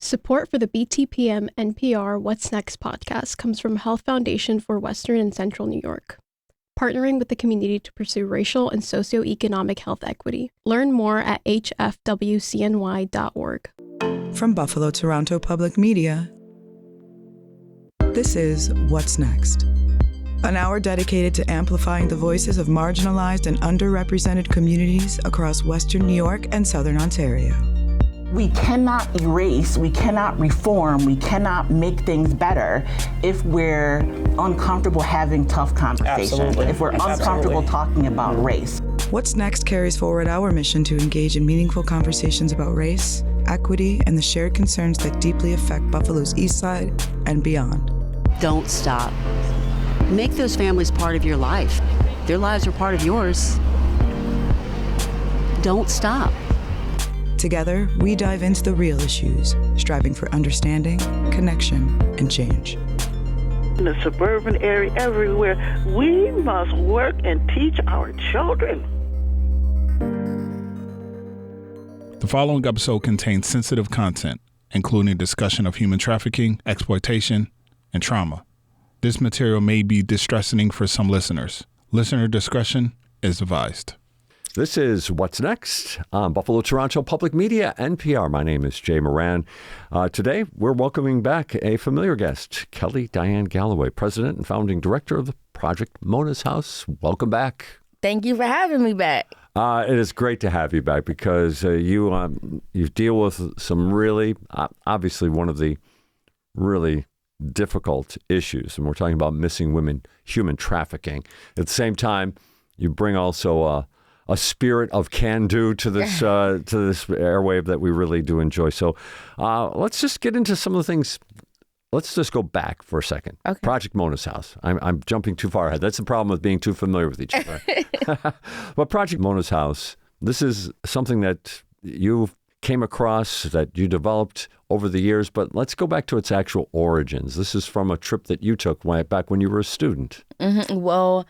Support for the BTPM NPR What's Next podcast comes from Health Foundation for Western and Central New York, partnering with the community to pursue racial and socioeconomic health equity. Learn more at hfwcny.org. From Buffalo Toronto Public Media, this is What's Next, an hour dedicated to amplifying the voices of marginalized and underrepresented communities across Western New York and Southern Ontario. We cannot erase, we cannot reform, we cannot make things better if we're uncomfortable having tough conversations, Absolutely. if we're uncomfortable talking about race. What's Next carries forward our mission to engage in meaningful conversations about race, equity, and the shared concerns that deeply affect Buffalo's East Side and beyond. Don't stop. Make those families part of your life. Their lives are part of yours. Don't stop. Together, we dive into the real issues, striving for understanding, connection, and change. In the suburban area, everywhere, we must work and teach our children. The following episode contains sensitive content, including discussion of human trafficking, exploitation, and trauma. This material may be distressing for some listeners. Listener discretion is advised. This is What's Next on Buffalo Toronto Public Media, NPR. My name is Jay Moran. Today, we're welcoming back a familiar guest, Kelly Diane Galloway, President and Founding Director of the Project Mona's House. Welcome back. Thank you for having me back. It is great to have you back because you deal with some really, obviously one of the really difficult issues, and we're talking about missing women, human trafficking. At the same time, you bring also a spirit of can-do to this airwave that we really do enjoy. So let's just get into some of the things. Let's just go back for a second. Okay. Project Mona's House. I'm jumping too far ahead. That's the problem with being too familiar with each other. But Project Mona's House, this is something that you came across, that you developed over the years, but let's go back to its actual origins. This is from a trip that you took back when you were a student. Mm-hmm. Well,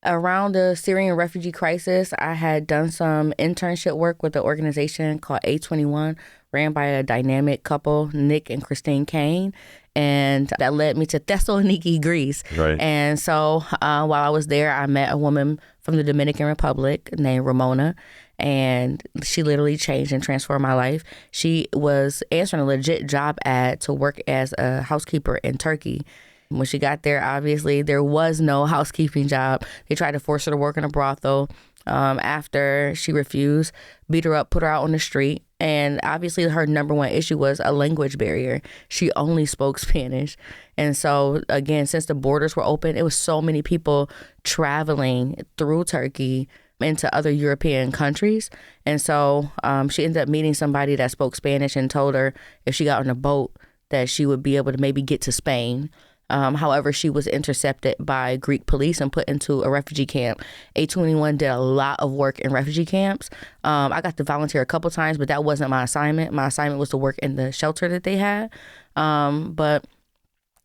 around the Syrian refugee crisis, I had done some internship work with an organization called A21, ran by a dynamic couple, Nick and Christine Kane. And that led me to Thessaloniki, Greece. Right. And so while I was there, I met a woman from the Dominican Republic named Ramona. And she literally changed and transformed my life. She was answering a legit job ad to work as a housekeeper in Turkey. When she got there, obviously, there was no housekeeping job. They tried to force her to work in a brothel. After she refused, beat her up, put her out on the street. And obviously, her number one issue was a language barrier. She only spoke Spanish. And so, again, since the borders were open, it was so many people traveling through Turkey into other European countries. And so she ended up meeting somebody that spoke Spanish and told her if she got on a boat that she would be able to maybe get to Spain. However, she was intercepted by Greek police and put into a refugee camp. A21 did a lot of work in refugee camps. I got to volunteer a couple times, but that wasn't my assignment. My assignment was to work in the shelter that they had. But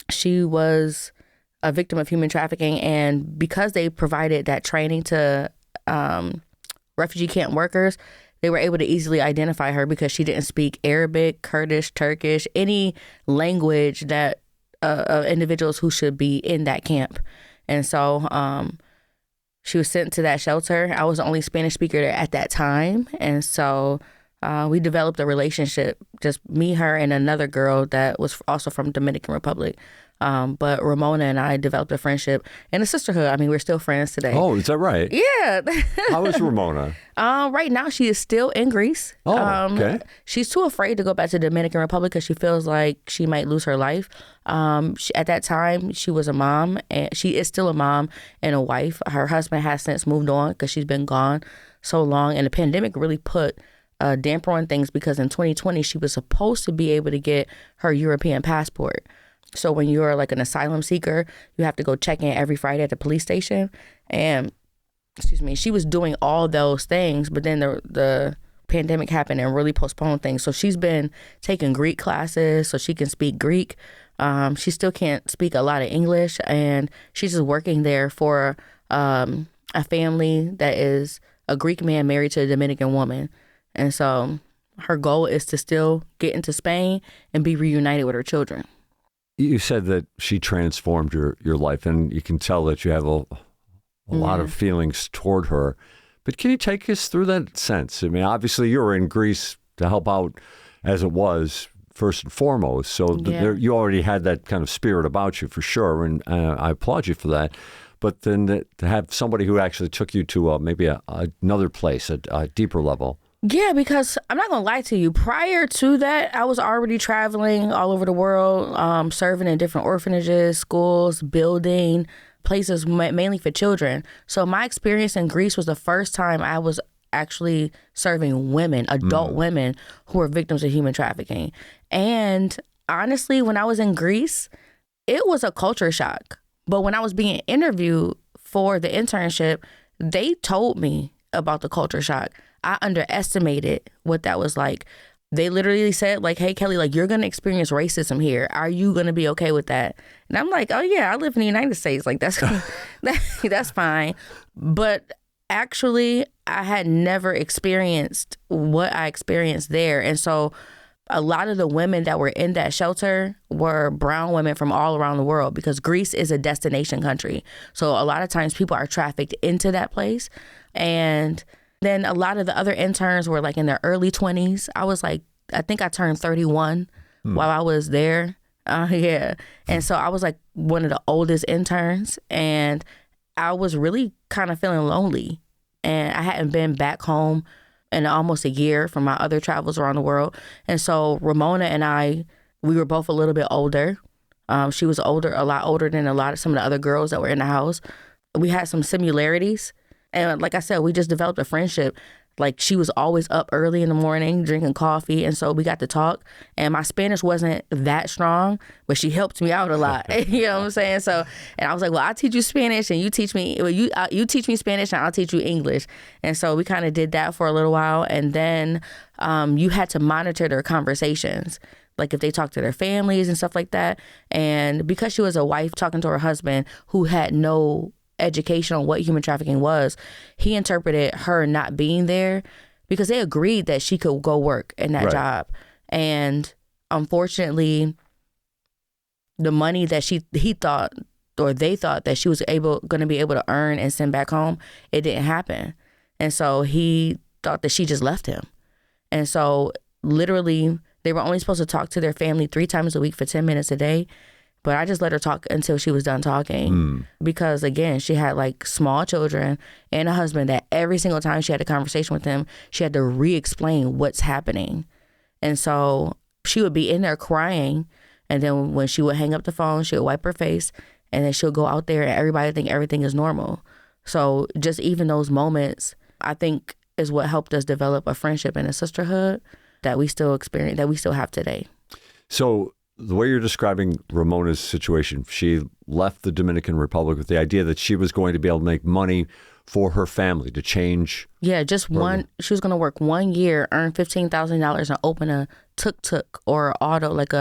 she was a victim of human trafficking. And because they provided that training to refugee camp workers, they were able to easily identify her because she didn't speak Arabic, Kurdish, Turkish, any language that individuals who should be in that camp. And so she was sent to that shelter. I was the only Spanish speaker there at that time. And so we developed a relationship, just me, her, and another girl that was also from Dominican Republic. But Ramona and I developed a friendship and a sisterhood. I mean, we're still friends today. Oh, is that right? Yeah. How is Ramona? Right now, she is still in Greece. Oh, okay. She's too afraid to go back to the Dominican Republic because she feels like she might lose her life. At that time, she was a mom, and she is still a mom and a wife. Her husband has since moved on because she's been gone so long. And the pandemic really put a damper on things because in 2020, she was supposed to be able to get her European passport. So when you're like an asylum seeker, you have to go check in every Friday at the police station. And, she was doing all those things, but then the pandemic happened and really postponed things. So she's been taking Greek classes so she can speak Greek. She still can't speak a lot of English, and she's just working there for a family that is a Greek man married to a Dominican woman. And so her goal is to still get into Spain and be reunited with her children. You said that she transformed your life, and you can tell that you have a lot of feelings toward her. But can you take us through that sense? I mean, obviously you were in Greece to help out as it was first and foremost. So you already had that kind of spirit about you for sure. And I applaud you for that. But then to have somebody who actually took you to maybe another place, a deeper level. Yeah, because I'm not going to lie to you. Prior to that, I was already traveling all over the world, serving in different orphanages, schools, building places mainly for children. So my experience in Greece was the first time I was actually serving women, adult women who were victims of human trafficking. And honestly, when I was in Greece, it was a culture shock. But when I was being interviewed for the internship, they told me about the culture shock. I underestimated what that was like. They literally said, like, hey, Kelly, like, you're going to experience racism here. Are you going to be okay with that? And I'm like, oh, yeah, I live in the United States. Like, that's fine. But actually, I had never experienced what I experienced there. And so a lot of the women that were in that shelter were brown women from all around the world, because Greece is a destination country. So a lot of times people are trafficked into that place. And then a lot of the other interns were like in their early 20s. I was like, I think I turned 31 while I was there. Yeah. And so I was like one of the oldest interns, and I was really kind of feeling lonely. And I hadn't been back home in almost a year from my other travels around the world. And so Ramona and I, we were both a little bit older. She was older, a lot older than some of the other girls that were in the house. We had some similarities. And like I said, we just developed a friendship. Like, she was always up early in the morning drinking coffee. And so we got to talk. And my Spanish wasn't that strong, but she helped me out a lot. You know what I'm saying? So, and I was like, well, I'll teach you Spanish and you teach me, you teach me Spanish and I'll teach you English. And so we kind of did that for a little while. And then you had to monitor their conversations, like if they talked to their families and stuff like that. And because she was a wife talking to her husband who had no education on what human trafficking was, he interpreted her not being there, because they agreed that she could go work in that job. And unfortunately, the money that they thought that she was going to be able to earn and send back home, it didn't happen. And so he thought that she just left him. And so literally they were only supposed to talk to their family 3 times a week for 10 minutes a day. But I just let her talk until she was done talking, because, again, she had like small children and a husband that every single time she had a conversation with him, she had to re-explain what's happening. And so she would be in there crying. And then when she would hang up the phone, she would wipe her face, and then she'll go out there and everybody think everything is normal. So just even those moments, I think, is what helped us develop a friendship and a sisterhood that we still experience, that we still have today. So the way you're describing Ramona's situation, she left the Dominican Republic with the idea that she was going to be able to make money for her family, to change. Yeah, just one. She was going to work 1 year, earn $15,000, and open a tuk-tuk or auto, like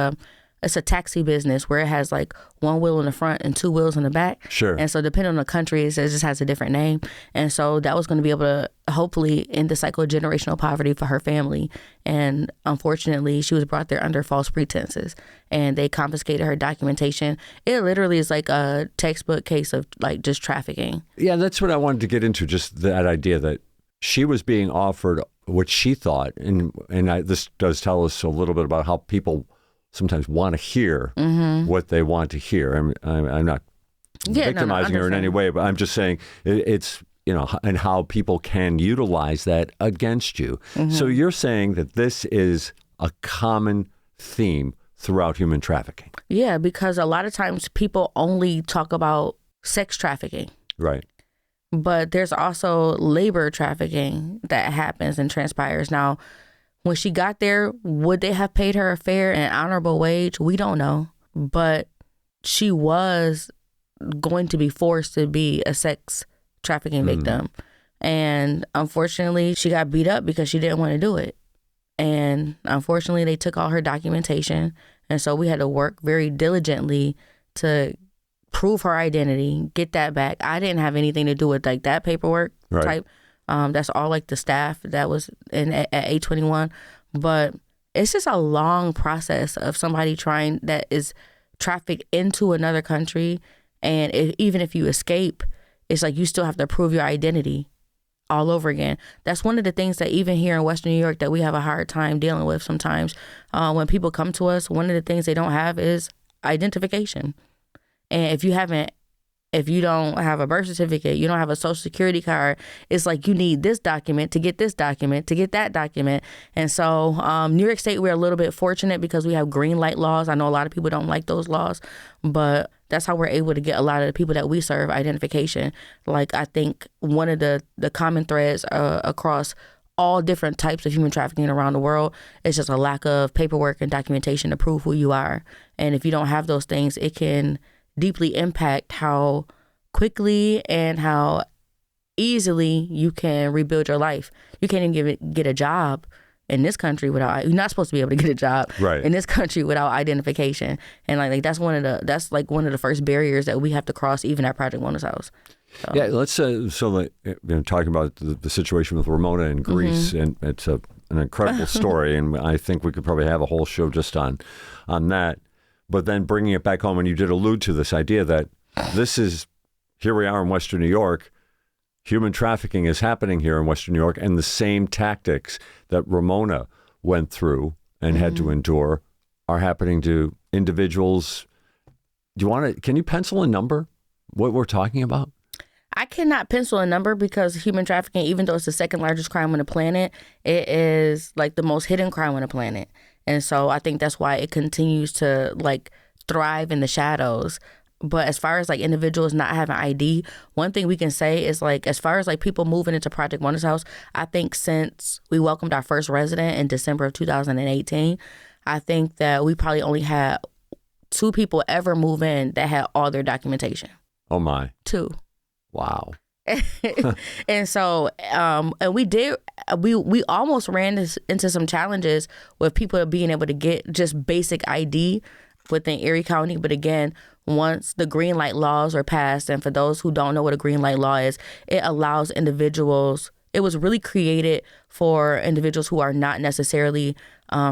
it's a taxi business where it has like 1 wheel in the front and 2 wheels in the back. Sure. And so depending on the country, it just has a different name. And so that was going to be able to hopefully end the cycle of generational poverty for her family. And unfortunately, she was brought there under false pretenses, and they confiscated her documentation. It literally is like a textbook case of like just trafficking. Yeah, that's what I wanted to get into, just that idea that she was being offered what she thought. And this does tell us a little bit about how people sometimes want to hear what they want to hear. I'm not victimizing her in any way, but I'm just saying it's, and how people can utilize that against you. So you're saying that this is a common theme throughout human trafficking. Yeah, because a lot of times people only talk about sex trafficking. Right. But there's also labor trafficking that happens and transpires. Now, when she got there, would they have paid her a fair and honorable wage? We don't know. But she was going to be forced to be a sex trafficking victim. And unfortunately, she got beat up because she didn't want to do it. And unfortunately, they took all her documentation. And so we had to work very diligently to prove her identity, get that back. I didn't have anything to do with like that paperwork type. That's all like the staff that was at A21. But it's just a long process of somebody that is trafficked into another country. And even if you escape, it's like you still have to prove your identity all over again. That's one of the things that even here in Western New York that we have a hard time dealing with sometimes. When people come to us, one of the things they don't have is identification. And if you don't have a birth certificate, you don't have a social security card, it's like you need this document to get this document to get that document. And so New York State, we're a little bit fortunate because we have green light laws. I know a lot of people don't like those laws, but that's how we're able to get a lot of the people that we serve identification. Like, I think one of the common threads across all different types of human trafficking around the world is just a lack of paperwork and documentation to prove who you are. And if you don't have those things, it can deeply impact how quickly and how easily you can rebuild your life. You can't even get a job in this country without, you're not supposed to be able to get a job in this country without identification. And like that's one of the first barriers that we have to cross even at Project Mona's house. So. Yeah, let's talking about the situation with Ramona in Greece, and it's an incredible story, and I think we could probably have a whole show just on that. But then bringing it back home, and you did allude to this idea that here we are in Western New York, human trafficking is happening here in Western New York, and the same tactics that Ramona went through and had to endure are happening to individuals. Can you pencil a number, what we're talking about? I cannot pencil a number because human trafficking, even though it's the second largest crime on the planet, it is like the most hidden crime on the planet. And so I think that's why it continues to like thrive in the shadows. But as far as like individuals not having ID, one thing we can say is like, as far as like people moving into Project Mona's house, I think since we welcomed our first resident in December of 2018, I think that we probably only had 2 people ever move in that had all their documentation. Oh my. 2. Wow. And so, and we almost ran into some challenges with people being able to get just basic ID within Erie County. But again, once the green light laws are passed, and for those who don't know what a green light law is, it allows individuals, it was really created for individuals who are not necessarily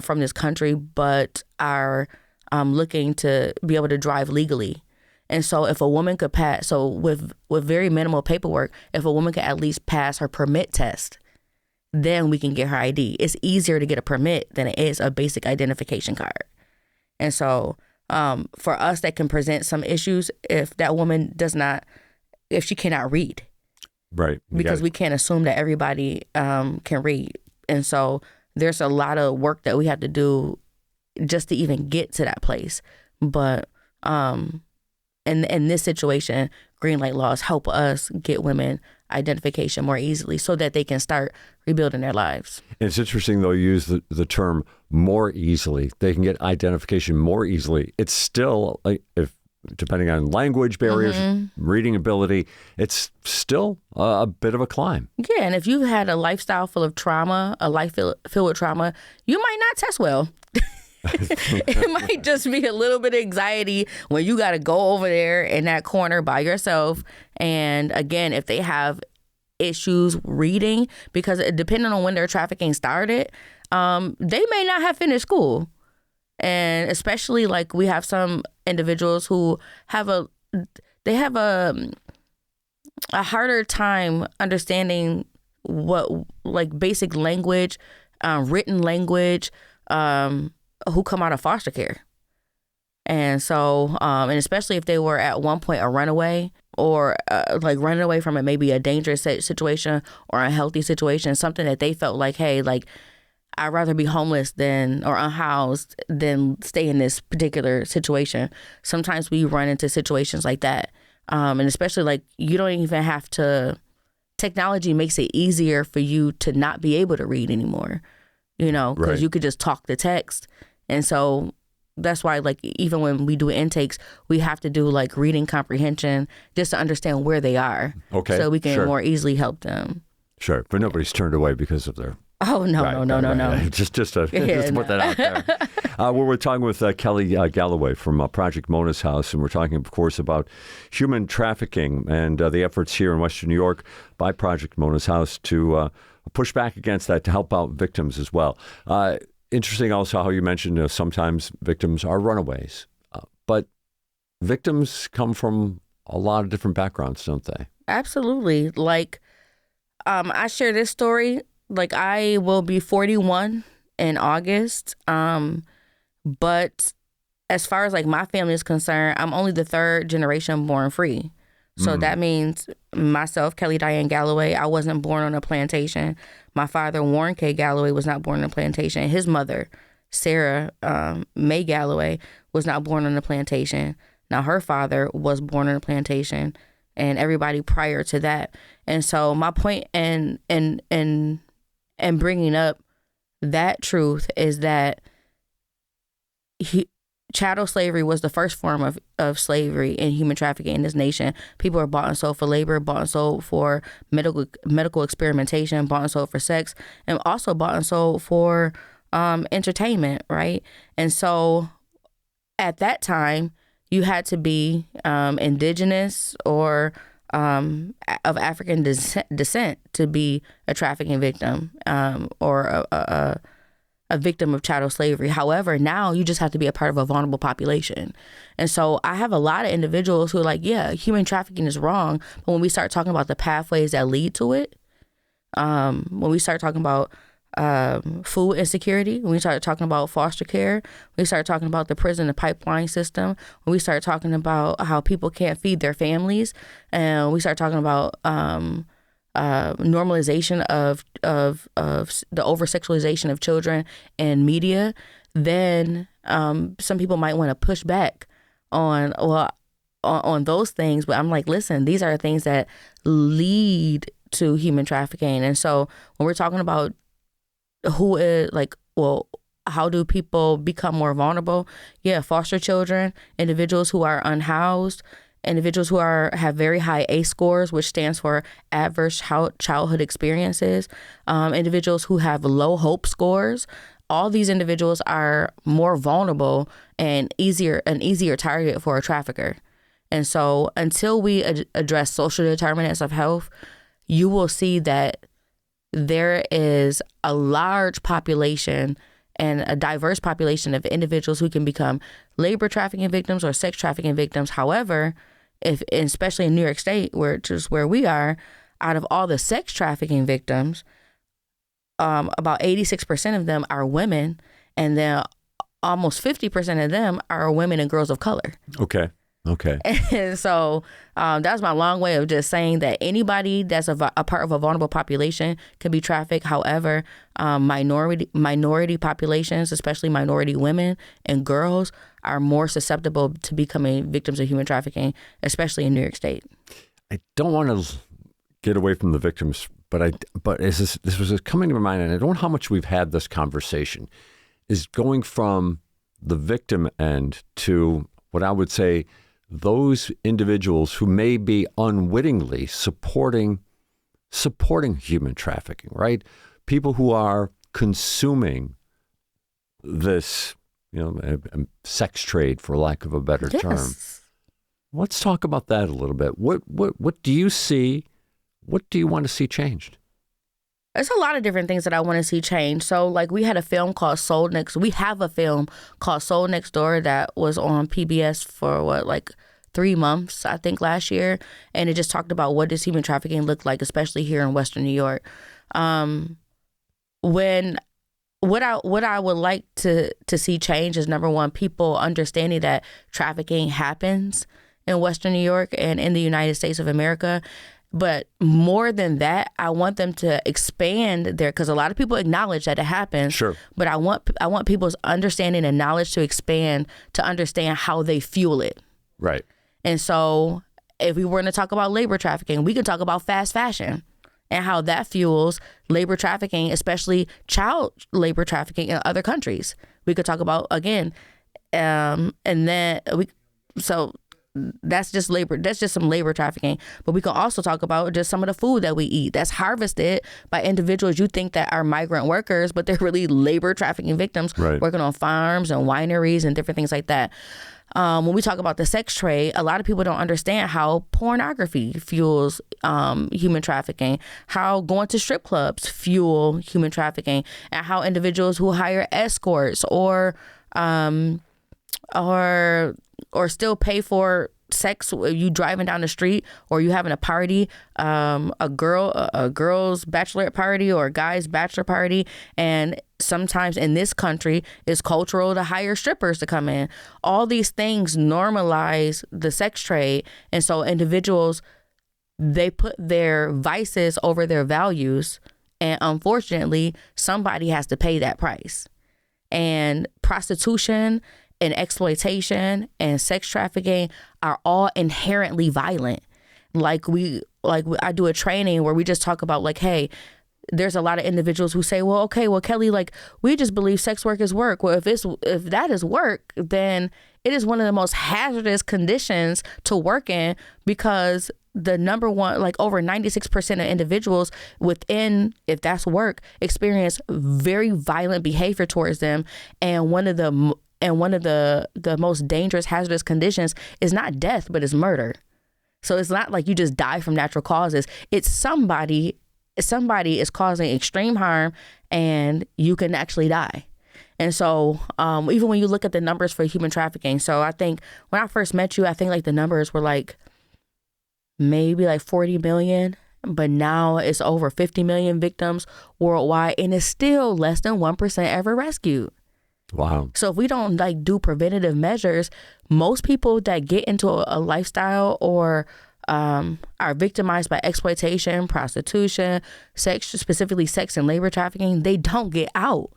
from this country, but are looking to be able to drive legally. And so if a woman could pass, so with very minimal paperwork, if a woman could at least pass her permit test, then we can get her ID. It's easier to get a permit than it is a basic identification card. And so for us, that can present some issues if that woman if she cannot read. Right. Because we can't assume that everybody can read. And so there's a lot of work that we have to do just to even get to that place. But in this situation, green light laws help us get women identification more easily so that they can start rebuilding their lives. And it's interesting, though, you use the term more easily. They can get identification more easily. It's still, depending on language barriers, reading ability, it's still a bit of a climb. Yeah, and if you've had a lifestyle full of trauma, a life filled with trauma, you might not test well. It might just be a little bit of anxiety when you got to go over there in that corner by yourself. And again, if they have issues reading, because depending on when their trafficking started, they may not have finished school. And especially like we have some individuals who have a harder time understanding what like basic language, written language, who come out of foster care. And so, and especially if they were at one point a runaway or like running away from maybe a dangerous situation or a healthy situation, something that they felt like, hey, like I'd rather be homeless or unhoused than stay in this particular situation. Sometimes we run into situations like that. And especially like you don't even have to, technology makes it easier for you to not be able to read anymore, because you could just talk the text. And so that's why, like, even when we do intakes, we have to do like reading comprehension just to understand where they are. Okay. So we can more easily help them. Sure. But nobody's turned away because of their Oh, no. Just to put that out there. We're talking with Kelly Galloway from Project Mona's House, and we're talking, of course, about human trafficking and the efforts here in Western New York by Project Mona's House to push back against that, to help out victims as well. Interesting also how you mentioned sometimes victims are runaways, but victims come from a lot of different backgrounds, don't they? Absolutely. Like, I share this story. Like, I will be 41 in August. But as far as like my family is concerned, I'm only the third generation born free. So that means myself, Kelly Diane Galloway, I wasn't born on a plantation. My father, Warren K. Galloway, was not born on a plantation. His mother, Sarah May Galloway, was not born on a plantation. Now, her father was born on a plantation, and everybody prior to that. And so my point in bringing up that truth is that chattel slavery was the first form of slavery and human trafficking in this nation. People are bought and sold for labor, bought and sold for medical experimentation, bought and sold for sex, and also bought and sold for entertainment, right? And so at that time, you had to be indigenous or of African descent to be a trafficking victim or a victim of chattel slavery. However, now you just have to be a part of a vulnerable population. And so I have a lot of individuals who are like, yeah, human trafficking is wrong. But when we start talking about the pathways that lead to it, when we start talking about food insecurity, when we start talking about foster care, when we start talking about the prison and pipeline system, when we start talking about how people can't feed their families, and we start talking about normalization of the over-sexualization of children and media, then some people might want to push back on those things. But I'm like, listen, these are things that lead to human trafficking. And so when we're talking about how do people become more vulnerable? Yeah, foster children, individuals who are unhoused, individuals who have very high ACE scores, which stands for adverse childhood experiences, individuals who have low HOPE scores. All these individuals are more vulnerable and an easier target for a trafficker. And so until we address social determinants of health, you will see that there is a large population and a diverse population of individuals who can become labor trafficking victims or sex trafficking victims. However, especially in New York State, where we are, out of all the sex trafficking victims, about 86% of them are women, and then almost 50% of them are women and girls of color. Okay. And so that's my long way of just saying that anybody that's a part of a vulnerable population can be trafficked. However, minority populations, especially minority women and girls, are more susceptible to becoming victims of human trafficking, especially in New York State. I don't want to get away from the victims, but this was coming to my mind, and I don't know how much we've had this conversation, is going from the victim end to what I would say those individuals who may be unwittingly supporting human trafficking, right? People who are consuming this, sex trade, for lack of a better term. Let's talk about that a little bit. What do you see? What do you want to see changed? There's a lot of different things that I want to see change. So, like, we had a film called Soul Next. We have a film called Soul Next Door that was on PBS for 3 months, I think, last year, and it just talked about what does human trafficking look like, especially here in Western New York. What I would like to see change is, number one, people understanding that trafficking happens in Western New York and in the United States of America. But more than that, I want them to expand because a lot of people acknowledge that it happens. Sure. But I want people's understanding and knowledge to expand to understand how they fuel it. Right. And so if we were to talk about labor trafficking, we can talk about fast fashion and how that fuels labor trafficking, especially child labor trafficking in other countries. We could talk about, again, and then so that's just labor. That's just some labor trafficking. But we can also talk about just some of the food that we eat that's harvested by individuals you think that are migrant workers, but they're really labor trafficking victims working on farms and wineries and different things like that. When we talk about the sex trade, a lot of people don't understand how pornography fuels human trafficking, how going to strip clubs fuel human trafficking, and how individuals who hire escorts or still pay for sex, you driving down the street or you having a party, a girl's bachelorette party or a guy's bachelor party, and sometimes in this country it's cultural to hire strippers to come in. All these things normalize the sex trade, and so individuals, they put their vices over their values, and unfortunately somebody has to pay that price. And prostitution and exploitation and sex trafficking are all inherently violent. I do a training where we just talk about like, hey, there's a lot of individuals who say, well, okay, well, Kelly, like, we just believe sex work is work. Well, if that is work, then it is one of the most hazardous conditions to work in, because the number one, like over 96% of individuals within, if that's work, experience very violent behavior towards them. And one of the most dangerous, hazardous conditions is not death, but it's murder. So it's not like you just die from natural causes. It's somebody is causing extreme harm and you can actually die. And so even when you look at the numbers for human trafficking, so I think when I first met you, I think like the numbers were like maybe like 40 million, but now it's over 50 million victims worldwide, and it's still less than 1% ever rescued. Wow. So if we don't like do preventative measures, most people that get into a lifestyle or are victimized by exploitation, prostitution, sex, specifically sex and labor trafficking, they don't get out.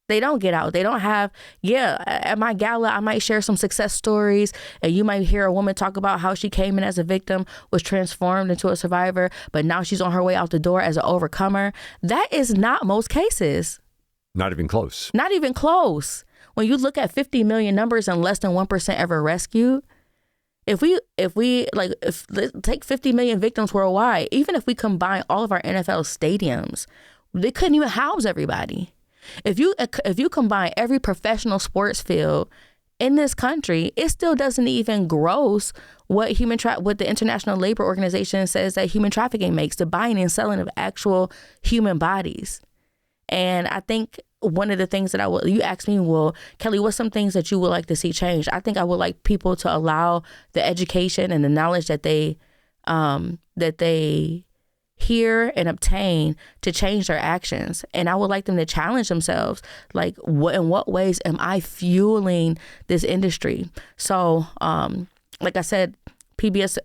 They don't get out. They don't have, at my gala, I might share some success stories, and you might hear a woman talk about how she came in as a victim, was transformed into a survivor, but now she's on her way out the door as an overcomer. That is not most cases. Not even close. Not even close. When you look at 50 million numbers and less than 1% ever rescued, if we take 50 million victims worldwide, even if we combine all of our NFL stadiums, they couldn't even house everybody. If you combine every professional sports field in this country, it still doesn't even gross what the International Labor Organization says that human trafficking makes, the buying and selling of actual human bodies. And I think one of the things that you asked me, well, Kelly, what's some things that you would like to see changed? I think I would like people to allow the education and the knowledge that they hear and obtain to change their actions. And I would like them to challenge themselves, like, in what ways am I fueling this industry? So, like I said, PBS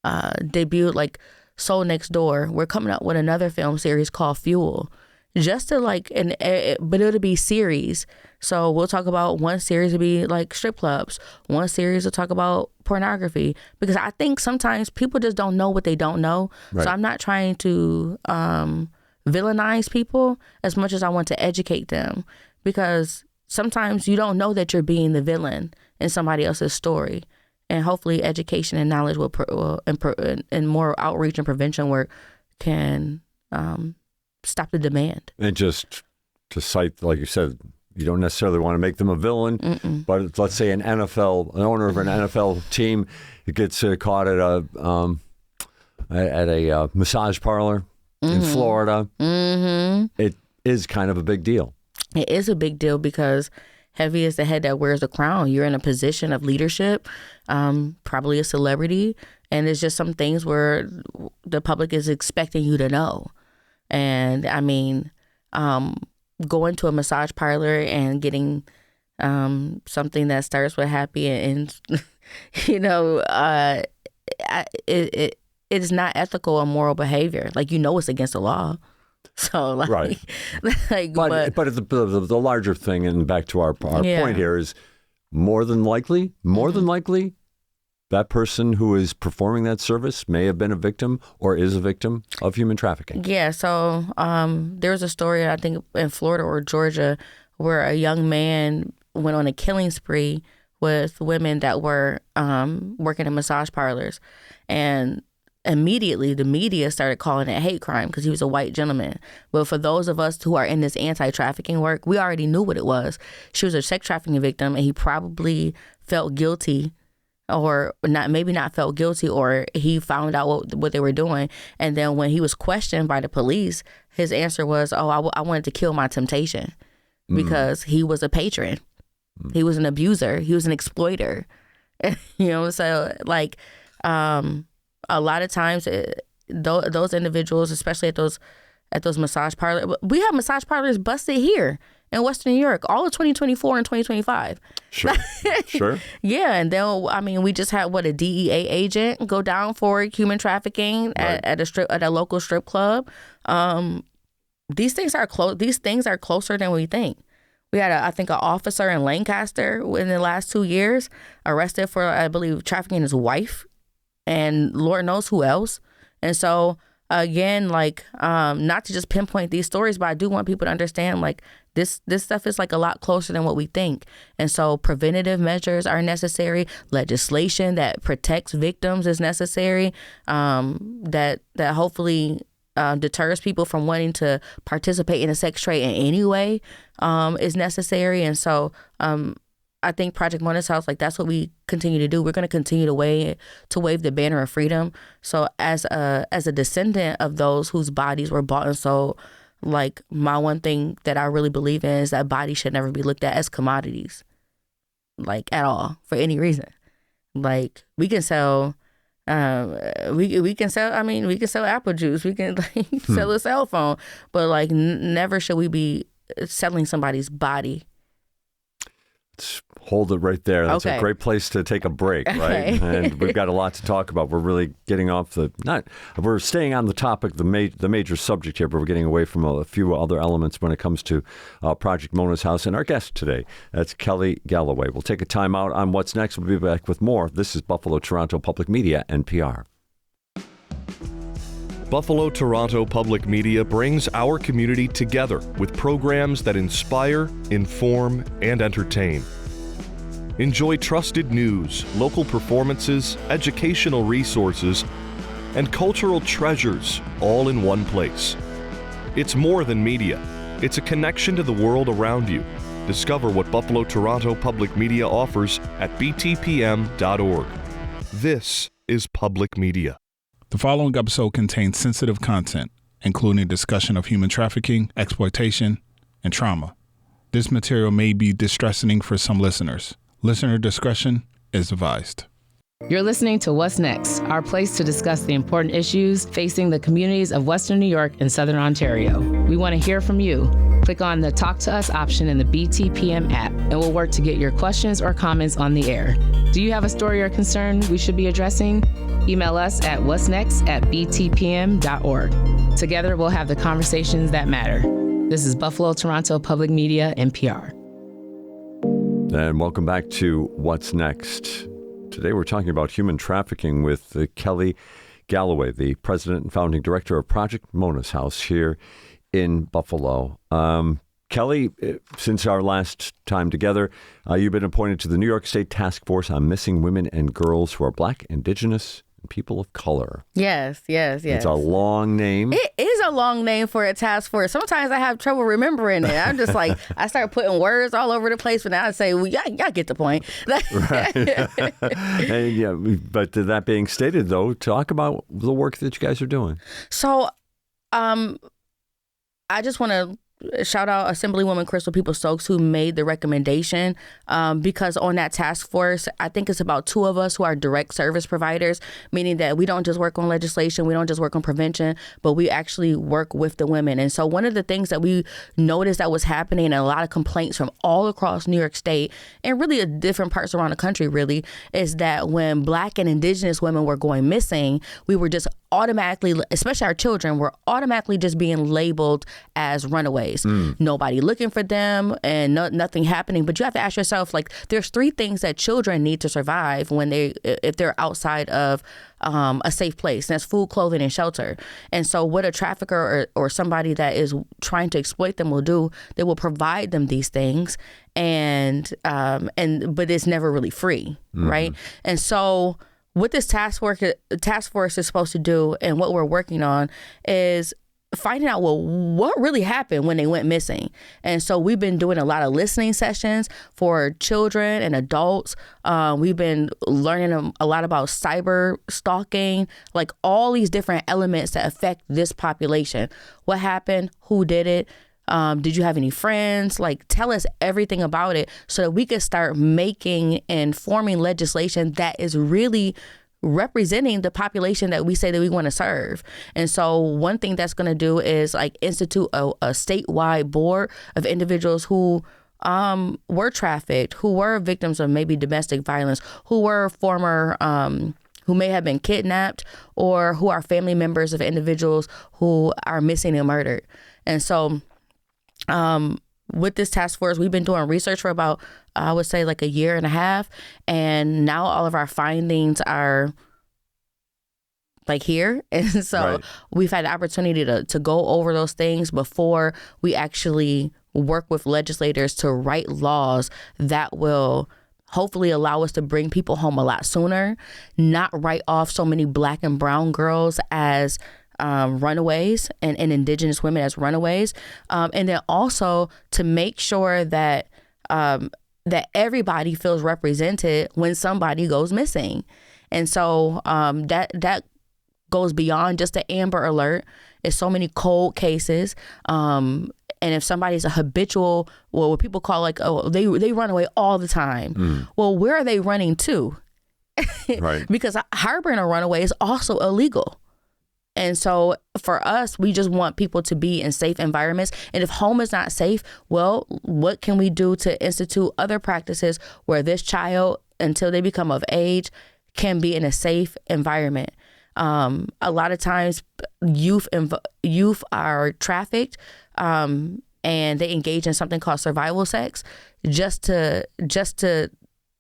debuted like Soul Next Door. We're coming up with another film series called Fuel, just to but it'll be series. So we'll talk about one series will be like strip clubs, one series will talk about pornography, because I think sometimes people just don't know what they don't know. Right. So I'm not trying to villainize people as much as I want to educate them, because sometimes you don't know that you're being the villain in somebody else's story. And hopefully education and knowledge and more outreach and prevention work can stop the demand. And just to cite, like you said, you don't necessarily want to make them a villain, but let's say an owner of an NFL team gets caught at a massage parlor in Florida. It is kind of a big deal. It is a big deal because heavy is the head that wears the crown. You're in a position of leadership, probably a celebrity, and there's just some things where the public is expecting you to know. And I mean, going to a massage parlor and getting something that starts with happy and it is not ethical or moral behavior. Like, it's against the law. So like, right. but the larger thing, and back to our point here, is more than likely, that person who is performing that service may have been a victim or is a victim of human trafficking. Yeah. So there was a story, I think in Florida or Georgia, where a young man went on a killing spree with women that were working in massage parlors, and immediately the media started calling it hate crime because he was a white gentleman. But for those of us who are in this anti-trafficking work, we already knew what it was. She was a sex trafficking victim, and he probably felt guilty, or not felt guilty, or he found out what they were doing. And then when he was questioned by the police, his answer was, oh, I wanted to kill my temptation, because he was a patron. He was an abuser. He was an exploiter. So like a lot of times those individuals, especially at those massage parlors, we have massage parlors busted here in Western New York, all of 2024 and 2025. Sure. Yeah, and then we just had a DEA agent go down for human trafficking at a local strip club. These things are closer than we think. We had I think an officer in Lancaster in the last 2 years arrested for, I believe, trafficking his wife, and Lord knows who else. And so again, not to just pinpoint these stories, but I do want people to understand this stuff is a lot closer than what we think. And so preventative measures are necessary. Legislation that protects victims is necessary. That hopefully deters people from wanting to participate in a sex trade in any way is necessary. And so I think Project Mona's House, that's what we continue to do. We're going to continue to wave the banner of freedom. So as a descendant of those whose bodies were bought and sold, my one thing that I really believe in is that bodies should never be looked at as commodities, at all, for any reason. We can sell we can sell apple juice, we can sell a cell phone, but never should we be selling somebody's body. Let's hold it right there. That's okay. A great place to take a break, right? And we've got a lot to talk about. We're really getting off we're staying on the topic, the major subject here, but we're getting away from a few other elements when it comes to Project Mona's House. And our guest today, that's Kelly Galloway. We'll take a time out on What's Next. We'll be back with more. This is Buffalo Toronto Public Media, NPR. Buffalo Toronto Public Media brings our community together with programs that inspire, inform, and entertain. Enjoy trusted news, local performances, educational resources, and cultural treasures all in one place. It's more than media. It's a connection to the world around you. Discover what Buffalo Toronto Public Media offers at btpm.org. This is public media. The following episode contains sensitive content, including discussion of human trafficking, exploitation, and trauma. This material may be distressing for some listeners. Listener discretion is advised. You're listening to What's Next, our place to discuss the important issues facing the communities of Western New York and Southern Ontario. We want to hear from you. Click on the Talk to Us option in the BTPM app, and we'll work to get your questions or comments on the air. Do you have a story or concern we should be addressing? Email us at whatsnext@btpm.org. Together, we'll have the conversations that matter. This is Buffalo Toronto Public Media, NPR. And welcome back to What's Next. Today we're talking about human trafficking with Kelly Galloway, the president and founding director of Project Mona's House here in Buffalo. Kelly, since our last time together, you've been appointed to the New York State Task Force on Missing Women and Girls who are Black, Indigenous, and people of color. Yes. It's a long name. It is a long name for a task force. Sometimes I have trouble remembering it. I'm just I start putting words all over the place, but now I say, well, y'all get the point. Right. And, but that being stated, though, talk about the work that you guys are doing. So, I just want to shout out Assemblywoman Crystal Peoples-Stokes, who made the recommendation, because on that task force, I think it's about 2 of us who are direct service providers, meaning that we don't just work on legislation, we don't just work on prevention, but we actually work with the women. And so one of the things that we noticed that was happening, and a lot of complaints from all across New York State and really different parts around the country really, is that when Black and Indigenous women were going missing, we were just automatically, especially our children, were automatically just being labeled as runaways. Nobody looking for them and nothing happening. But you have to ask yourself, there's 3 things that children need to survive if they're outside of a safe place. And that's food, clothing, and shelter. And so what a trafficker or somebody that is trying to exploit them will do, they will provide them these things. but it's never really free, right? And so what this task force is supposed to do, and what we're working on, is finding out, well, what really happened when they went missing. And so we've been doing a lot of listening sessions for children and adults. We've been learning a lot about cyber stalking, like all these different elements that affect this population. What happened? Who did it? Did you have any friends? Like, tell us everything about it so that we could start making and forming legislation that is really representing the population that we say that we want to serve. And so one thing that's going to do is like institute a statewide board of individuals who were trafficked, who were victims of maybe domestic violence, who were former who may have been kidnapped, or who are family members of individuals who are missing and murdered. And so with this task force, we've been doing research for about, I would say, like a year and a half. And now all of our findings are like here. And so we've had the opportunity to go over those things before we actually work with legislators to write laws that will hopefully allow us to bring people home a lot sooner, not write off so many Black and brown girls as runaways and Indigenous women as runaways, and then also to make sure that that everybody feels represented when somebody goes missing. And so that goes beyond just the Amber Alert. It's so many cold cases. And if somebody's a habitual, well, what people call like, oh, they run away all the time. Well, where are they running to? Right. Because harboring a runaway is also illegal. And so for us, we just want people to be in safe environments. And if home is not safe, well, what can we do to institute other practices where this child, until they become of age, can be in a safe environment? A lot of times youth are trafficked and they engage in something called survival sex just to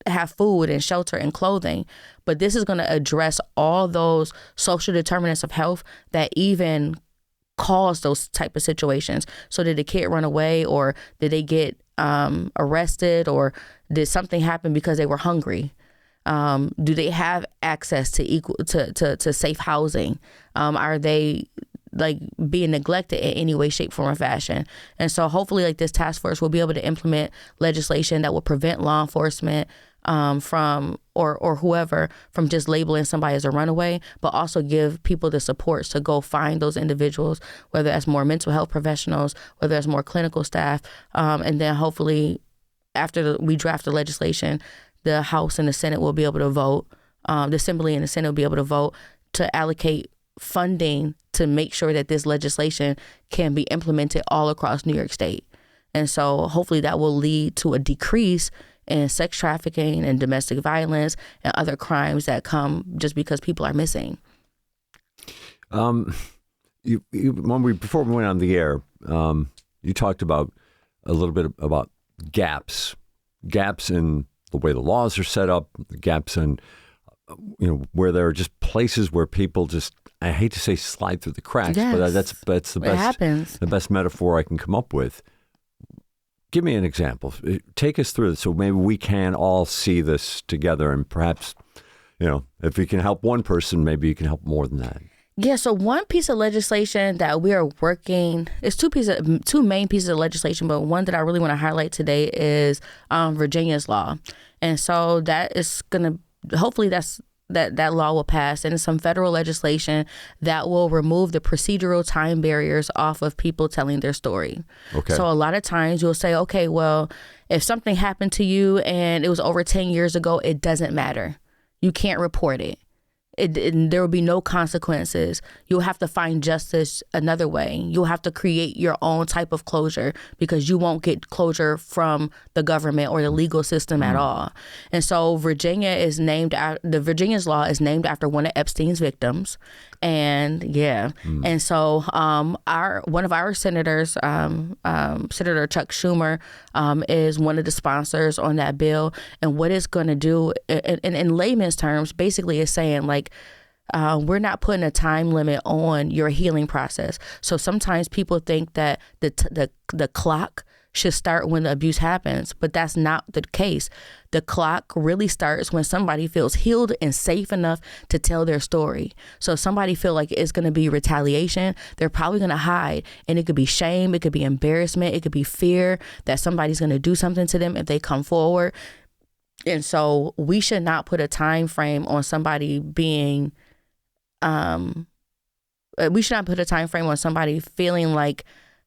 have food and shelter and clothing. But this is going to address all those social determinants of health that even cause those type of situations. So did the kid run away, or did they get arrested, or did something happen because they were hungry? Do they have access to safe housing? Are they like being neglected in any way, shape, form, or fashion? And so hopefully like this task force will be able to implement legislation that will prevent law enforcement from or whoever from just labeling somebody as a runaway, but also give people the supports to go find those individuals, whether that's more mental health professionals, whether that's more clinical staff, and then hopefully after we draft the legislation, the House and the Senate will be able to vote, the Assembly and the Senate will be able to vote to allocate funding to make sure that this legislation can be implemented all across New York State. And so hopefully that will lead to a decrease in sex trafficking and domestic violence and other crimes that come just because people are missing. Before we went on the air, you talked about a little bit about gaps in the way the laws are set up, gaps in, where there are just places where people just, I hate to say slide through the cracks, but that's the best, the best metaphor I can come up with. Give me an example. Take us through this so maybe we can all see this together, and perhaps, if you can help one person, maybe you can help more than that. Yeah, so one piece of legislation that we are working, it's two main pieces of legislation, but one that I really want to highlight today is Virginia's law. And so that is going to, hopefully that law will pass, and some federal legislation that will remove the procedural time barriers off of people telling their story. Okay. So a lot of times you'll say, okay, well, if something happened to you and it was over 10 years ago, it doesn't matter. You can't report it. There will be no consequences. You'll have to find justice another way. You'll have to create your own type of closure because you won't get closure from the government or the legal system at all. And so Virginia's law is named after one of Epstein's victims. And and so one of our senators, Senator Chuck Schumer, is one of the sponsors on that bill. And what it's going to do, in layman's terms, basically is saying like, we're not putting a time limit on your healing process. So sometimes people think that the clock should start when the abuse happens, but that's not the case. The clock really starts when somebody feels healed and safe enough to tell their story. So if somebody feel like it's going to be retaliation, they're probably going to hide, and it could be shame, it could be embarrassment, it could be fear that somebody's going to do something to them if they come forward. And so we should not put a time frame on somebody being we should not put a time frame on somebody feeling like,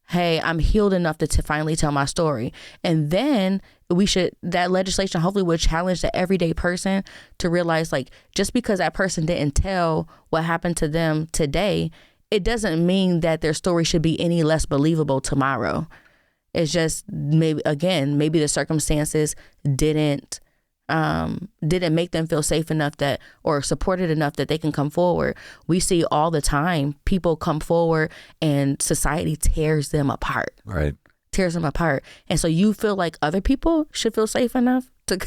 hey, I'm healed enough to finally tell my story. And then that legislation hopefully would challenge the everyday person to realize, like, just because that person didn't tell what happened to them today, it doesn't mean that their story should be any less believable tomorrow. It's just maybe the circumstances didn't make them feel safe enough or supported enough that they can come forward. We see all the time people come forward and society tears them apart. Right. Tears them apart. And so you feel like other people should feel safe enough to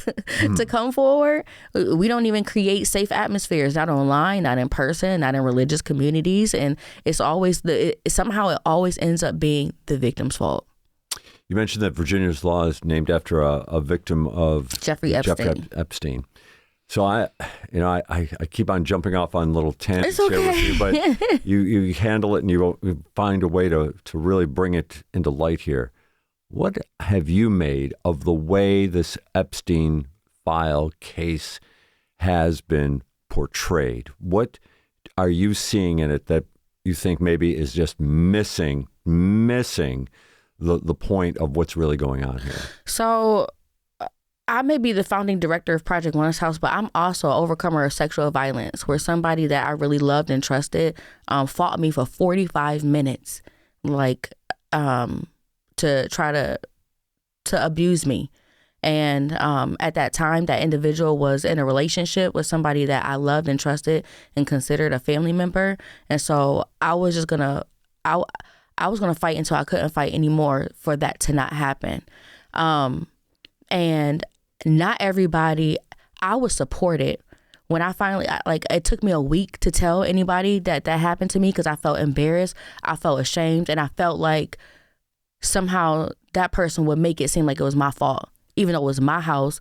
come forward. We don't even create safe atmospheres, not online, not in person, not in religious communities. And it's always somehow it always ends up being the victim's fault. You mentioned that Virginia's law is named after a victim of Jeffrey Epstein. So I keep on jumping off on little tangents here with you, but you handle it and you find a way to really bring it into light here. What have you made of the way this Epstein file case has been portrayed? What are you seeing in it that you think maybe is just missing the point of what's really going on here? So I may be the founding director of Project One's House, but I'm also an overcomer of sexual violence, where somebody that I really loved and trusted fought me for 45 minutes, to try to abuse me. And at that time, that individual was in a relationship with somebody that I loved and trusted and considered a family member. And so I was just gonna fight until I couldn't fight anymore for that to not happen. And not everybody, I was supported. When I finally, it took me a week to tell anybody that happened to me because I felt embarrassed, I felt ashamed, and I felt like somehow that person would make it seem like it was my fault, even though it was my house.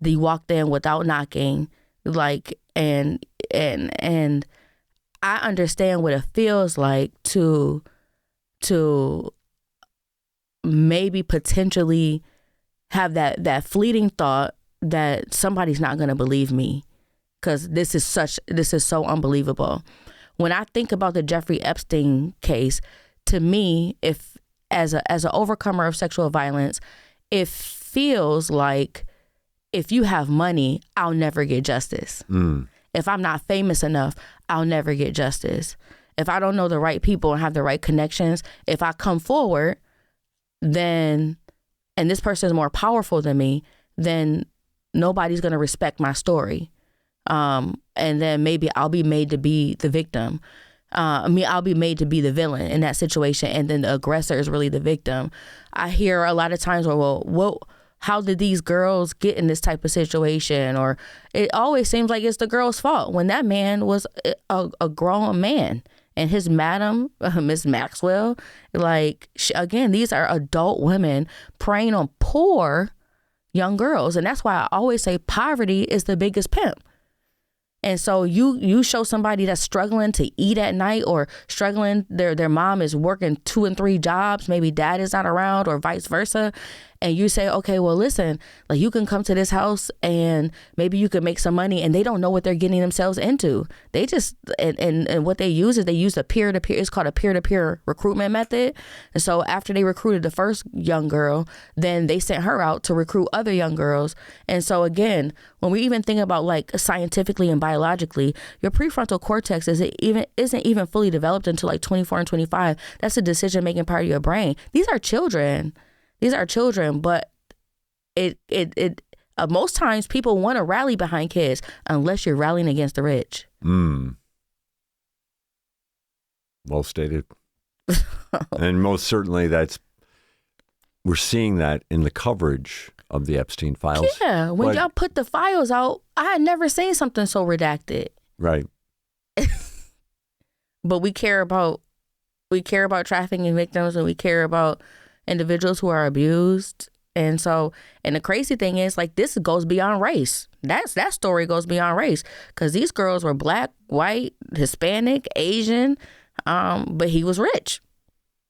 They walked in without knocking, and I understand what it feels like to maybe potentially have that fleeting thought that somebody's not going to believe me because this is so unbelievable. When I think about the Jeffrey Epstein case, to me, if as an overcomer of sexual violence, it feels like if you have money, I'll never get justice. If I'm not famous enough, I'll never get justice. If I don't know the right people and have the right connections, if I come forward, and this person is more powerful than me, then nobody's going to respect my story. And then maybe I'll be made to be the victim. I'll be made to be the villain in that situation. And then the aggressor is really the victim. I hear a lot of times, how did these girls get in this type of situation? Or it always seems like it's the girl's fault when that man was a grown man. And his madam, Miss Maxwell, again, these are adult women preying on poor young girls. And that's why I always say poverty is the biggest pimp. And so you show somebody that's struggling to eat at night or struggling, their mom is working 2 and 3 jobs, maybe dad is not around or vice versa. And you say, okay, well, listen, you can come to this house and maybe you could make some money, and they don't know what they're getting themselves into. They just, and what they use is they use a peer-to-peer, it's called a peer-to-peer recruitment method. And so after they recruited the first young girl, then they sent her out to recruit other young girls. And so again, when we even think about scientifically and biologically, your prefrontal cortex isn't even fully developed until 24 and 25. That's a decision-making part of your brain. These are children. But it most times people want to rally behind kids unless you're rallying against the rich. Well stated. And most certainly we're seeing that in the coverage of the Epstein files. Yeah, when y'all put the files out, I had never seen something so redacted. Right. But we care about trafficking victims, and we care about individuals who are abused. And so, and the crazy thing is, like, this goes beyond race. That story goes beyond race, because these girls were Black, white, Hispanic, Asian, but he was rich.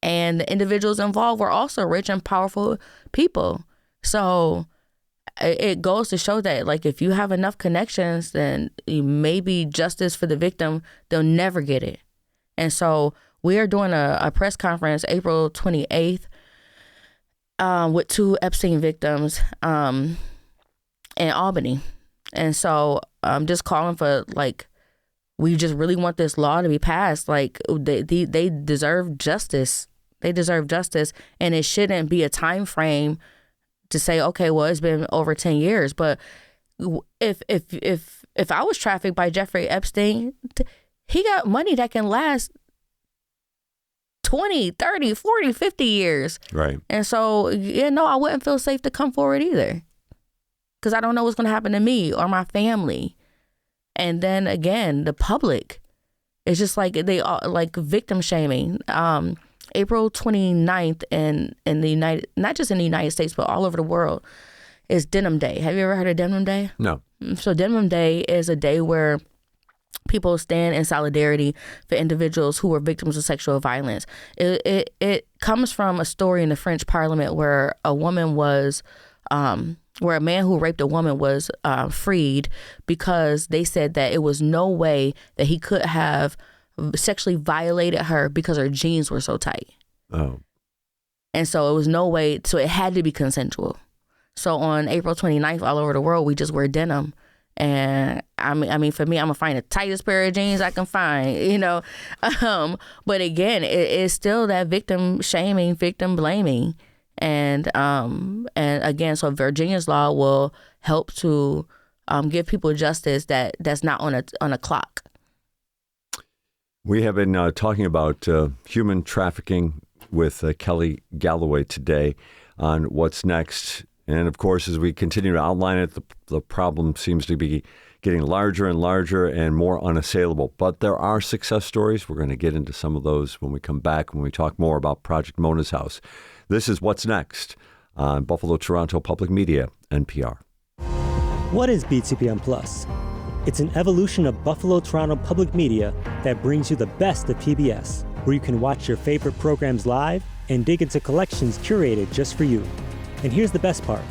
And the individuals involved were also rich and powerful people. So it goes to show that, like, if you have enough connections, then maybe justice for the victim, they'll never get it. And so we are doing a press conference April 28th with 2 Epstein victims in Albany. And so I'm just calling for, like, we just really want this law to be passed. Like, they deserve justice. They deserve justice. And it shouldn't be a time frame to say, okay, well, it's been over 10 years. But if I was trafficked by Jeffrey Epstein, he got money that can last 20, 30, 40, 50 years. Right. And so, I wouldn't feel safe to come forward either, because I don't know what's going to happen to me or my family. And then again, the public is just like, they are like victim shaming. April 29th in the United, not just in the United States, but all over the world, is Denim Day. Have you ever heard of Denim Day? No. So Denim Day is a day where people stand in solidarity for individuals who were victims of sexual violence. It comes from a story in the French Parliament where a man who raped a woman was freed, because they said that it was no way that he could have sexually violated her because her jeans were so tight. Oh. And so it was no way, so it had to be consensual. So on April 29th, all over the world, we just wear denim. And I mean, for me, I'm gonna find the tightest pair of jeans I can find, But again, it's still that victim shaming, victim blaming, and again, so Virginia's law will help to give people justice that's not on a clock. We have been talking about human trafficking with Kelly Galloway today on What's Next. And of course, as we continue to outline it, the problem seems to be getting larger and larger and more unassailable. But there are success stories. We're going to get into some of those when we come back, when we talk more about Project Mona's House. This is What's Next on Buffalo Toronto Public Media, NPR. What is BTPM Plus? It's an evolution of Buffalo Toronto Public Media that brings you the best of PBS, where you can watch your favorite programs live and dig into collections curated just for you. And here's the best part.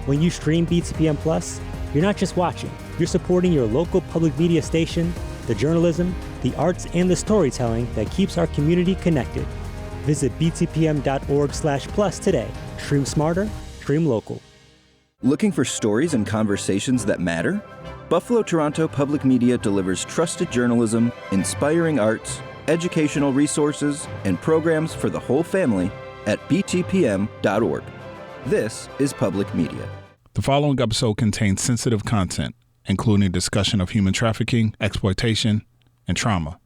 When you stream BTPM Plus, you're not just watching, you're supporting your local public media station, the journalism, the arts, and the storytelling that keeps our community connected. Visit btpm.org/plus today. Stream smarter, stream local. Looking for stories and conversations that matter? Buffalo Toronto Public Media delivers trusted journalism, inspiring arts, educational resources, and programs for the whole family at btpm.org. This is public media. The following episode contains sensitive content, including discussion of human trafficking, exploitation, and trauma.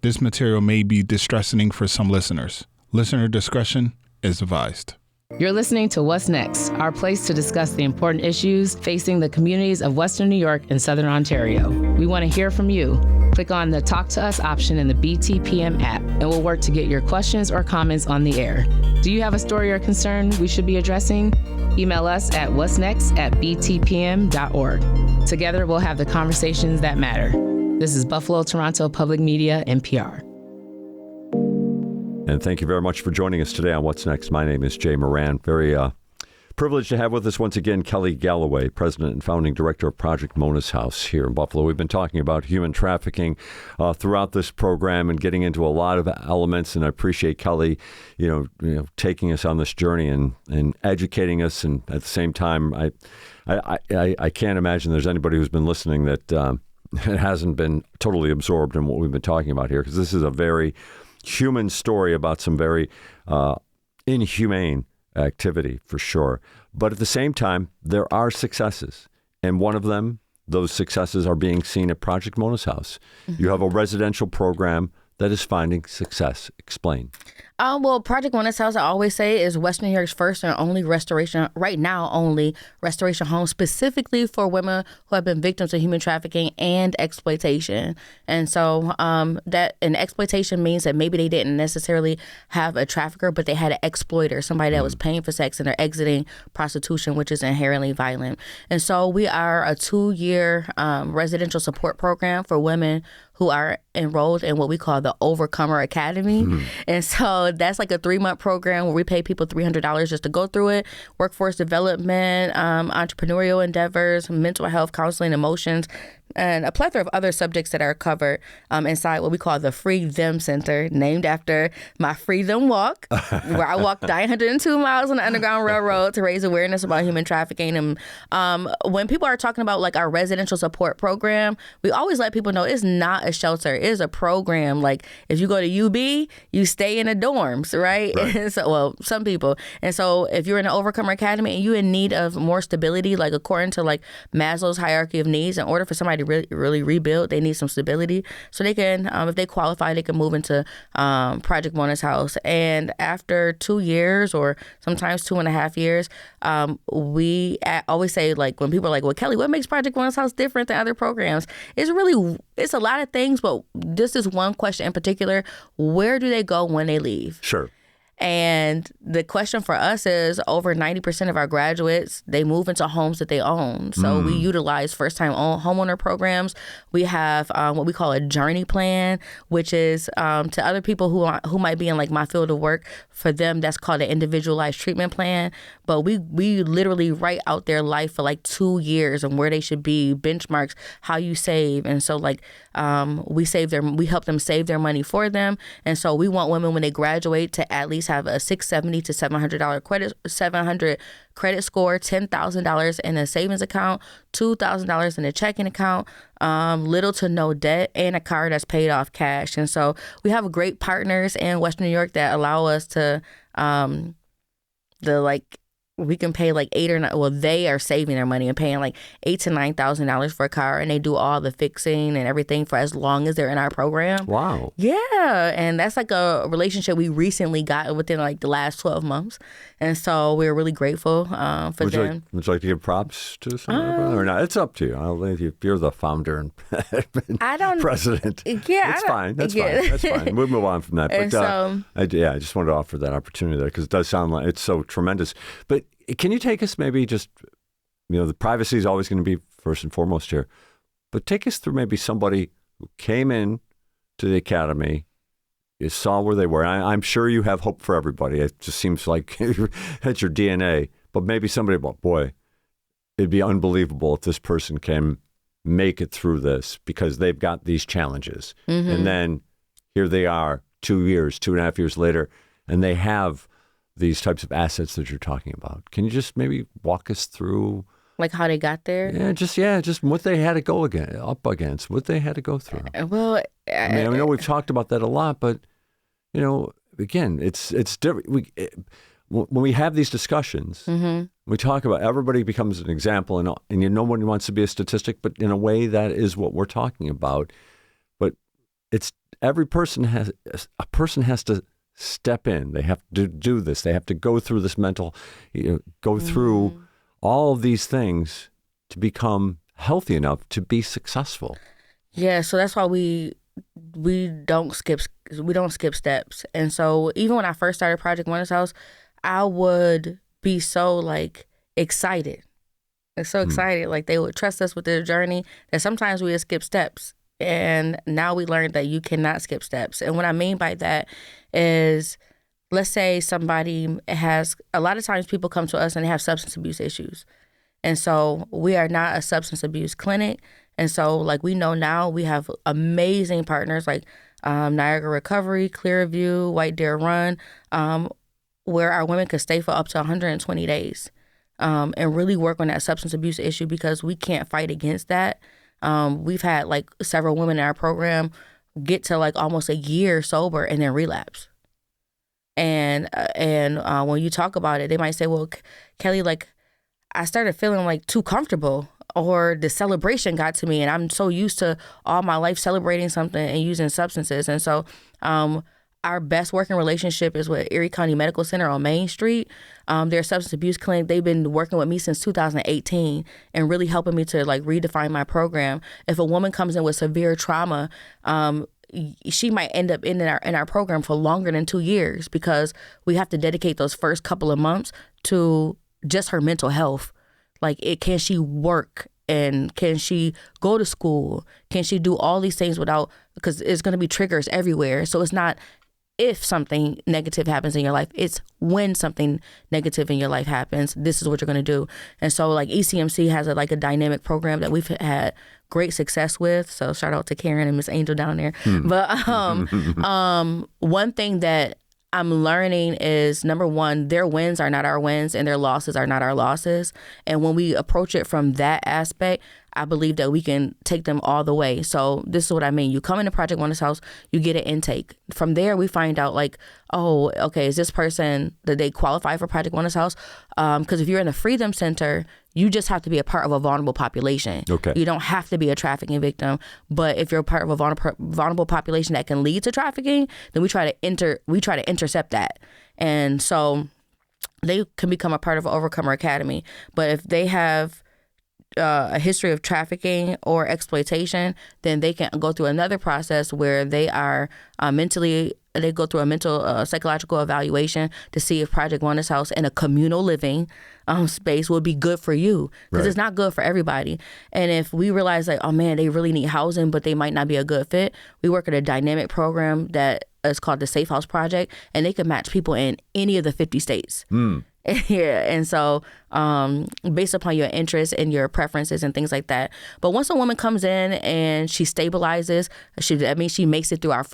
This material may be distressing for some listeners. Listener discretion is advised. You're listening to What's Next, our place to discuss the important issues facing the communities of Western New York and Southern Ontario. We want to hear from you. Click on the Talk to Us option in the BTPM app, and we'll work to get your questions or comments on the air. Do you have a story or concern we should be addressing? Email us at what'snext@btpm.org. Together, we'll have the conversations that matter. This is Buffalo Toronto Public Media, NPR. And thank you very much for joining us today on What's Next. My name is Jay Moran. Very privileged to have with us once again Kelly Galloway, President and Founding Director of Project Mona's House here in Buffalo. We've been talking about human trafficking throughout this program and getting into a lot of elements. And I appreciate Kelly, taking us on this journey and educating us. And at the same time, I can't imagine there's anybody who's been listening that hasn't been totally absorbed in what we've been talking about here, because this is a very human story about some very inhumane activity, for sure. But at the same time, there are successes. And one of them, those successes are being seen at Project Mona's House. Mm-hmm. You have a residential program that is finding success. Explain. Well, Project Wellness House, I always say, is Western New York's first and only restoration, right now only restoration home specifically for women who have been victims of human trafficking and exploitation. And so that an exploitation means that maybe they didn't necessarily have a trafficker, but they had an exploiter, somebody that was paying for sex, and they're exiting prostitution, which is inherently violent. And so we are a 2-year residential support program for women who are enrolled in what we call the Overcomer Academy. And so that's like a 3-month program where we pay people $300 just to go through it. Workforce development, entrepreneurial endeavors, mental health, counseling, emotions, and a plethora of other subjects that are covered inside what we call the Free Them Center, named after my Free Them Walk, where I walked 902 miles on the Underground Railroad to raise awareness about human trafficking. And when people are talking about like our residential support program, we always let people know it's not a shelter. It is a program. Like if you go to UB, you stay in the dorms, right? And so, well, some people. And so if you're in the Overcomer Academy and you're in need of more stability, like according to like Maslow's hierarchy of needs, in order for somebody to really rebuild, they need some stability. So they can, if they qualify, they can move into Project Wellness House. And after 2 years or sometimes 2.5 years, we always say, like, when people are like, well, Kelly, what makes Project Wellness House different than other programs? It's a lot of things, but this is one question in particular. Where do they go when they leave? Sure. And the question for us is over 90% of our graduates, they move into homes that they own. So we utilize first-time homeowner programs. We have what we call a journey plan, which is to other people who might be in like my field of work. For them, that's called an individualized treatment plan. But we literally write out their life for like 2 years and where they should be, benchmarks, how you save. And so like we help them save their money for them. And so we want women when they graduate to at least have a $670 to $700 credit score, $10,000 in a savings account, $2,000 in a checking account, little to no debt, and a car that's paid off cash. And so we have great partners in Western New York that allow us to we can pay like they are saving their money and paying like $8,000 to $9,000 for a car, and they do all the fixing and everything for as long as they're in our program. Wow. Yeah, and that's like a relationship we recently got within like the last 12 months, and so we're really grateful for them. Would you like to give props to someone or not? It's up to you. I'll let you. You're the founder and president. Yeah, that's fine. That's fine. That's fine. We'll move on from that. But I just wanted to offer that opportunity there because it does sound like it's so tremendous. But can you take us maybe just, the privacy is always going to be first and foremost here, but take us through maybe somebody who came in to the academy, you saw where they were. I'm sure you have hope for everybody. It just seems like that's your DNA, but maybe somebody, boy, it'd be unbelievable if this person can make it through this because they've got these challenges. Mm-hmm. And then here they are 2.5 years later, and they have these types of assets that you're talking about. Can you just maybe walk us through? Like how they got there? Just what they had to go up against, what they had to go through. Well, I know we've talked about that a lot, but, again, it's different. When we have these discussions, we talk about everybody becomes an example, and no one wants to be a statistic, but in a way that is what we're talking about. But it's every person has to step in. They have to do this. They have to go through this mental, go through all of these things to become healthy enough to be successful. Yeah, so that's why we don't skip steps. And so even when I first started Project Wellness House, I would be so like excited. Like they would trust us with their journey that sometimes we would skip steps. And now we learned that you cannot skip steps. And what I mean by that is, let's say somebody has, a lot of times people come to us and they have substance abuse issues. And so we are not a substance abuse clinic. And so like we know now we have amazing partners like Niagara Recovery, Clearview, White Deer Run, where our women could stay for up to 120 days and really work on that substance abuse issue because we can't fight against that. We've had like several women in our program get to like almost a year sober and then relapse. And when you talk about it, they might say, well, Kelly, like I started feeling like too comfortable, or the celebration got to me and I'm so used to all my life celebrating something and using substances. And so our best working relationship is with Erie County Medical Center on Main Street. Their substance abuse clinic, they've been working with me since 2018 and really helping me to like redefine my program. If a woman comes in with severe trauma, she might end up in our program for longer than 2 years because we have to dedicate those first couple of months to just her mental health. Like, can she work? And can she go to school? Can she do all these things without, because it's going to be triggers everywhere. So it's not if something negative happens in your life, it's when something negative in your life happens, this is what you're going to do. And so like ECMC has a dynamic program that we've had great success with. So shout out to Karen and Miss Angel down there. But one thing that I'm learning is, number one, their wins are not our wins and their losses are not our losses. And when we approach it from that aspect, I believe that we can take them all the way. So this is what I mean. You come into Project Wonders House, you get an intake. From there, we find out like, oh, okay, is this person, that they qualify for Project Wonders House? Because if you're in the Freedom Center, you just have to be a part of a vulnerable population. Okay. You don't have to be a trafficking victim. But if you're a part of a vulnerable population that can lead to trafficking, then we try to intercept that. And so they can become a part of Overcomer Academy. But if they have a history of trafficking or exploitation, then they can go through another process where they are they go through a mental psychological evaluation to see if Project Wonders House and a communal living space will be good for you, because it's not good for everybody. And if we realize like, oh man, they really need housing, but they might not be a good fit, we work at a dynamic program that is called the Safe House Project, and they can match people in any of the 50 states. Yeah, and so based upon your interests and your preferences and things like that. But once a woman comes in and she stabilizes, that means she makes it through our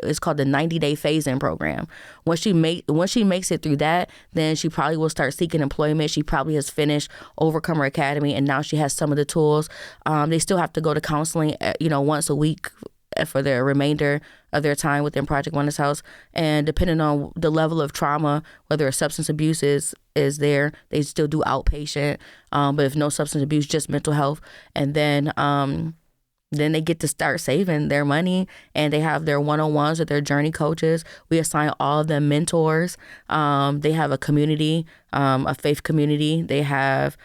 it's called the 90-day phase-in program. Once she makes it through that, then she probably will start seeking employment. She probably has finished Overcomer Academy, and now she has some of the tools. They still have to go to counseling, once a week for the remainder of their time within Project Wonders House. And depending on the level of trauma, whether a substance abuse is there, they still do outpatient. But if no substance abuse, just mental health. And then they get to start saving their money, and they have their one-on-ones with their journey coaches. We assign all of them mentors. They have a community, a faith community. They have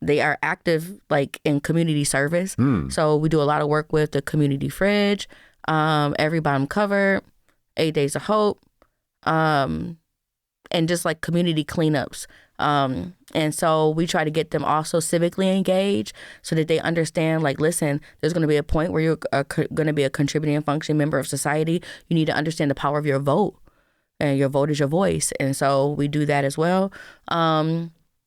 they are active like in community service. So we do a lot of work with the Community Fridge, Every Bottom Covered, 8 Days of Hope, and just like community cleanups. And so we try to get them also civically engaged so that they understand, like, listen, there's going to be a point where you're going to be a contributing and functioning member of society. You need to understand the power of your vote, and your vote is your voice. And so we do that as well.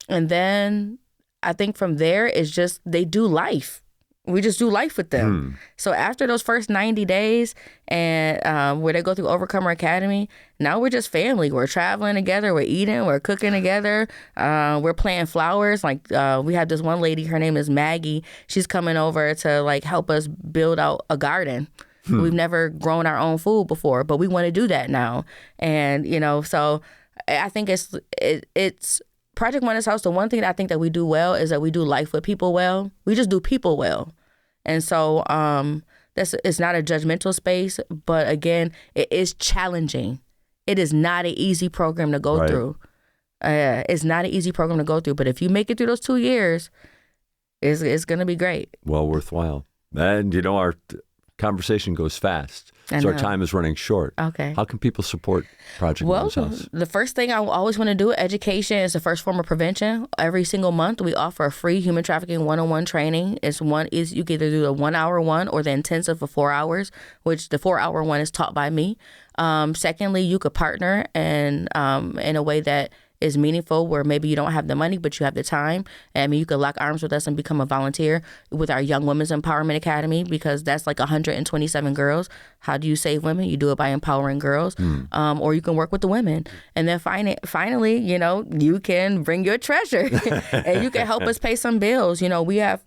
And then I think from there is just they do life. We just do life with them. So after those first 90 days and where they go through Overcomer Academy, now we're just family. We're traveling together. We're eating. We're cooking together. We're planting flowers. Like we have this one lady, her name is Maggie. She's coming over to like help us build out a garden. We've never grown our own food before, but we want to do that now. And, so I think it's Project Wonders House. The one thing that I think that we do well is that we do life with people well. We just do people well. And so it's not a judgmental space, but again, it is challenging. It is not an easy program to go through. It's not an easy program to go through, but if you make it through those 2 years, it's going to be great. Well worthwhile. And, our conversation goes fast. So our time is running short. Okay. How can people support Project Wonders House? The first thing I always want to do, education is the first form of prevention. Every single month, we offer a free human trafficking one-on-one training. You can either do the 1 hour one or the intensive for 4 hours, which the 4 hour one is taught by me. Secondly, you could partner in a way that is meaningful, where maybe you don't have the money, but you have the time. You could lock arms with us and become a volunteer with our Young Women's Empowerment Academy, because that's like 127 girls. How do you save women? You do it by empowering girls. Or you can work with the women. And then finally, you can bring your treasure and you can help us pay some bills. We have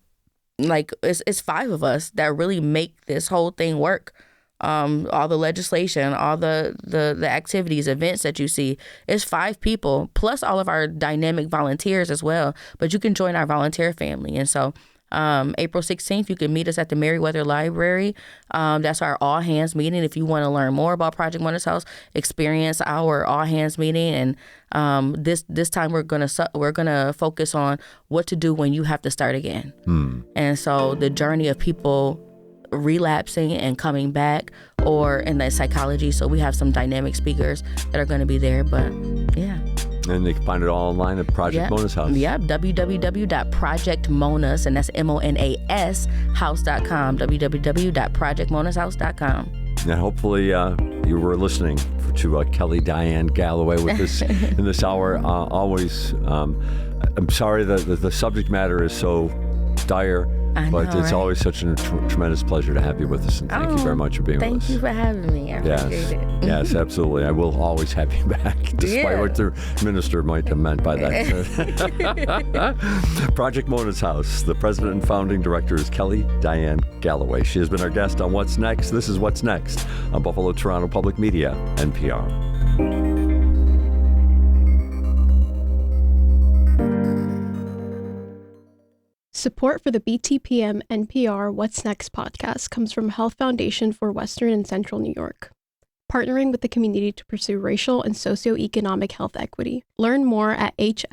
it's 5 of us that really make this whole thing work. All the legislation, all the activities, events that you see, it's 5 people plus all of our dynamic volunteers as well. But you can join our volunteer family. And so April 16th, you can meet us at the Merriweather Library. That's our all hands meeting. If you want to learn more about Project Mona's House, experience our all hands meeting. And this time we're gonna focus on what to do when you have to start again. And so the journey of people relapsing and coming back, or in the psychology. So we have some dynamic speakers that are going to be there. But yeah. And they can find it all online at Project Mona's House. Yep, www.projectmonas, and that's MONAS house.com, www.projectmonashouse.com. And hopefully you were listening to Kelly Diane Galloway with us in this hour. Always, I'm sorry that the subject matter is so dire, but it's always such a tremendous pleasure to have you with us, and thank you very much for being with us. Thank you for having me. I appreciate it. Yes, absolutely. I will always have you back, despite what the minister might have meant by that. Project Mona's House. The president and founding director is Kelly Diane Galloway. She has been our guest on What's Next. This is What's Next on Buffalo Toronto Public Media, NPR. Support for the BTPM NPR What's Next podcast comes from Health Foundation for Western and Central New York, partnering with the community to pursue racial and socioeconomic health equity. Learn more at hfwcny.org.